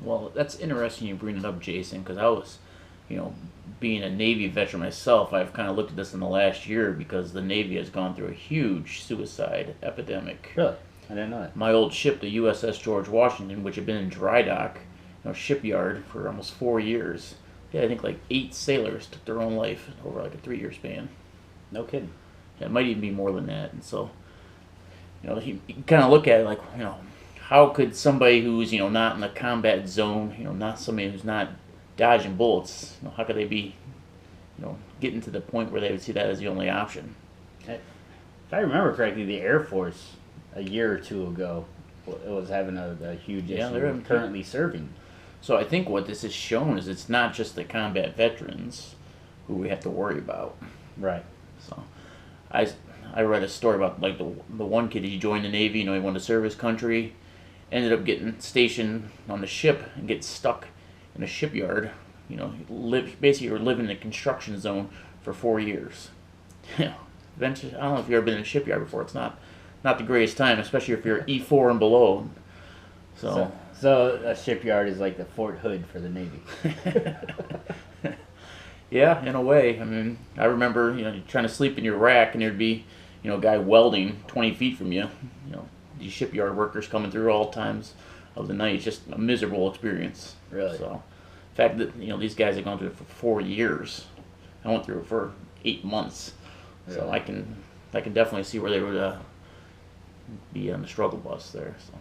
Well, that's interesting you bring it up, Jason, because I was, you know, being a Navy veteran myself, I've kind of looked at this in the last year because the Navy has gone through a huge suicide epidemic. Really? I didn't know that. My old ship, the USS George Washington, which had been in dry dock, shipyard for almost 4 years. Yeah, I think like 8 sailors took their own life over like a 3 year span. No kidding. Yeah, it might even be more than that. And so, you kind of look at it like, how could somebody who's, not in the combat zone, not somebody who's not dodging bullets, how could they be, getting to the point where they would see that as the only option? If I remember correctly, the Air Force a year or two ago it was having a huge Yeah, issue they're currently serving. So I think what this has shown is it's not just the combat veterans who we have to worry about. Right. So I, I read a story about like the one kid, he joined the Navy, he wanted to serve his country, ended up getting stationed on the ship and gets stuck in a shipyard. Basically you're living in a construction zone for 4 years. Eventually, I don't know if you've ever been in a shipyard before. It's not the greatest time, especially if you're E4 and below. So, so a shipyard is like the Fort Hood for the Navy. Yeah, in a way. I mean, I remember, you're trying to sleep in your rack and there'd be, a guy welding 20 feet from you. These shipyard workers coming through all times of the night. It's just a miserable experience. Really? So, the fact that, these guys have gone through it for 4 years. I went through it for 8 months. So Really? I can definitely see where they would be on the struggle bus there. So.